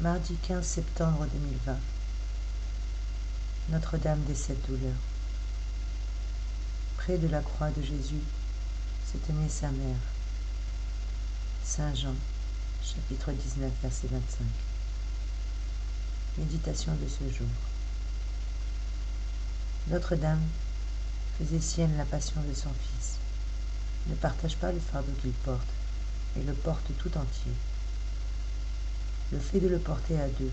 Mardi 15 septembre 2020. Notre-Dame des Sept Douleurs. Près de la croix de Jésus se tenait sa mère. Saint Jean, chapitre 19, verset 25. Méditation de ce jour. Notre-Dame faisait sienne la passion de son Fils. Ne partage pas le fardeau qu'il porte, mais le porte tout entier. Le fait de le porter à deux,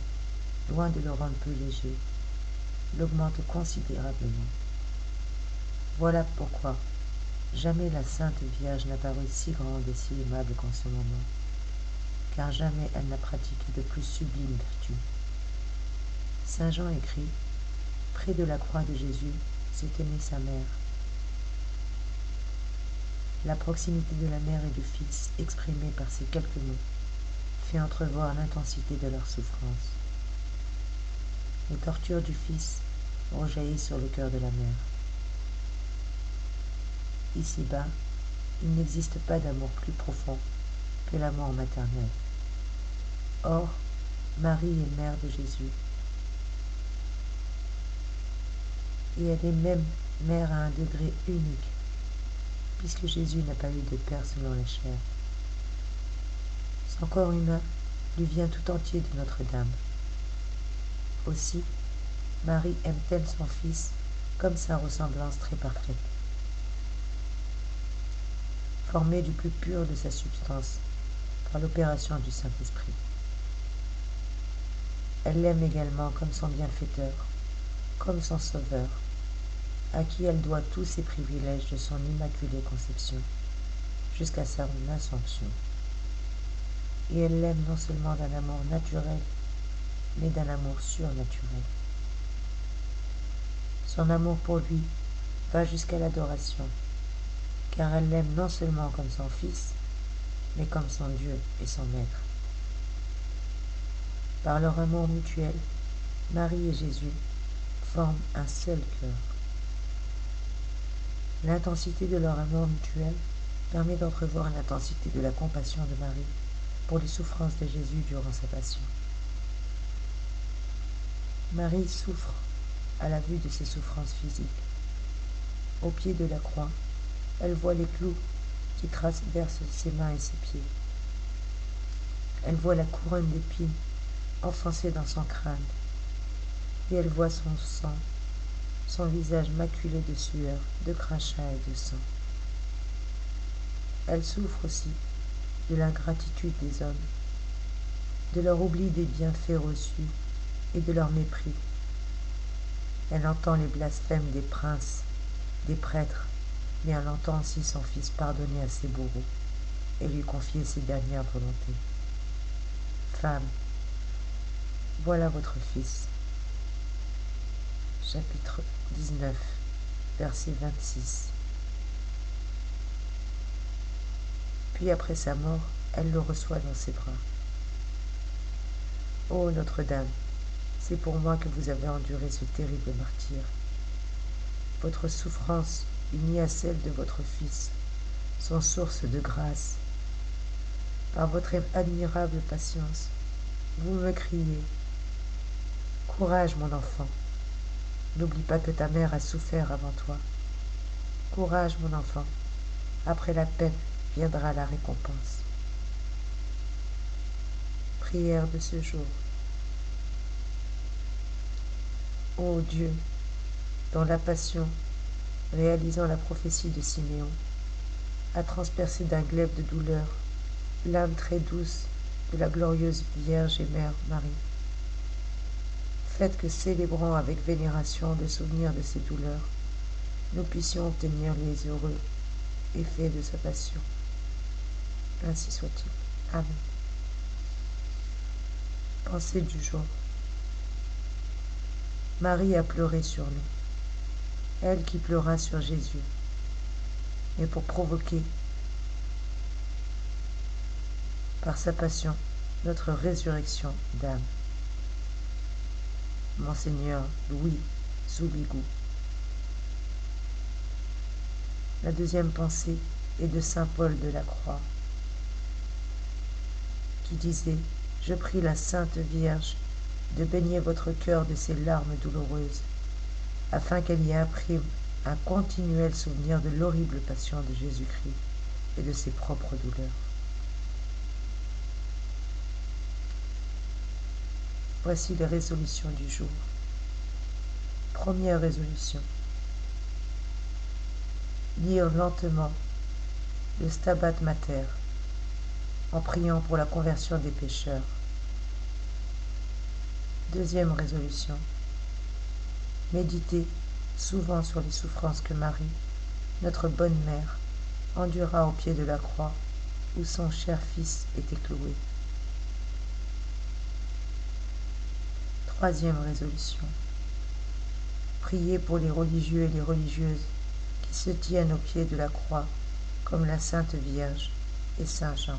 loin de le rendre plus léger, l'augmente considérablement. Voilà pourquoi jamais la Sainte Vierge n'a paru si grande et si aimable qu'en ce moment, car jamais elle n'a pratiqué de plus sublime vertu. Saint Jean écrit, près de la croix de Jésus se tenait sa mère. La proximité de la mère et du Fils, exprimée par ces quelques mots, fait entrevoir l'intensité de leur souffrance. Les tortures du Fils rejaillissent sur le cœur de la mère. Ici-bas, il n'existe pas d'amour plus profond que l'amour maternel. Or, Marie est mère de Jésus. Et elle est même mère à un degré unique, puisque Jésus n'a pas eu de père selon la chair. Son corps humain lui vient tout entier de Notre-Dame. Aussi, Marie aime-t-elle son Fils comme sa ressemblance très parfaite. Formée du plus pur de sa substance par l'opération du Saint-Esprit. Elle l'aime également comme son bienfaiteur, comme son sauveur, à qui elle doit tous ses privilèges de son immaculée conception, jusqu'à son Assomption. Et elle l'aime non seulement d'un amour naturel, mais d'un amour surnaturel. Son amour pour lui va jusqu'à l'adoration, car elle l'aime non seulement comme son Fils, mais comme son Dieu et son Maître. Par leur amour mutuel, Marie et Jésus forment un seul cœur. L'intensité de leur amour mutuel permet d'entrevoir l'intensité de la compassion de Marie pour les souffrances de Jésus durant sa passion. Marie souffre à la vue de ses souffrances physiques. Au pied de la croix, elle voit les clous qui traversent ses mains et ses pieds. Elle voit la couronne d'épines enfoncée dans son crâne, et elle voit son sang, son visage maculé de sueur, de crachats et de sang. Elle souffre aussi de l'ingratitude des hommes, de leur oubli des bienfaits reçus et de leur mépris. Elle entend les blasphèmes des princes, des prêtres, mais elle entend aussi son Fils pardonner à ses bourreaux et lui confier ses dernières volontés. Femme, voilà votre Fils. Chapitre 19, verset 26. Puis après sa mort, elle le reçoit dans ses bras. Ô Notre-Dame, c'est pour moi que vous avez enduré ce terrible martyre. Votre souffrance, unie à celle de votre Fils, sont source de grâce. Par votre admirable patience, vous me criez « Courage, mon enfant, n'oublie pas que ta mère a souffert avant toi. Courage, mon enfant, après la peine viendra la récompense. » Prière de ce jour. Ô Dieu, dont la passion, réalisant la prophétie de Siméon, a transpercé d'un glaive de douleur l'âme très douce de la glorieuse Vierge et Mère Marie. Faites que, célébrant avec vénération le souvenir de ces douleurs, nous puissions obtenir les heureux effets de sa passion. Ainsi soit-il. Amen. Pensée du jour. Marie a pleuré sur nous, elle qui pleura sur Jésus, mais pour provoquer, par sa passion, notre résurrection d'âme. Monseigneur Louis Zouligou. La deuxième pensée est de saint Paul de la Croix, qui disait je prie la Sainte Vierge de baigner votre cœur de ces larmes douloureuses, afin qu'elle y imprime un continuel souvenir de l'horrible passion de Jésus-Christ et de ses propres douleurs. Voici les résolutions du jour. Première résolution. Lire lentement le Stabat Mater en priant pour la conversion des pécheurs. Deuxième résolution. Méditer souvent sur les souffrances que Marie, notre bonne mère, endura au pied de la croix où son cher fils était cloué. Troisième résolution. Prier pour les religieux et les religieuses qui se tiennent au pied de la croix comme la Sainte Vierge et Saint Jean.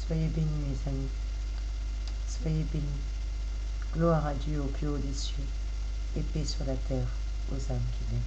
Soyez bénis, mes amis. Soyez bénis. Gloire à Dieu au plus haut des cieux et paix sur la terre aux âmes qui l'aiment.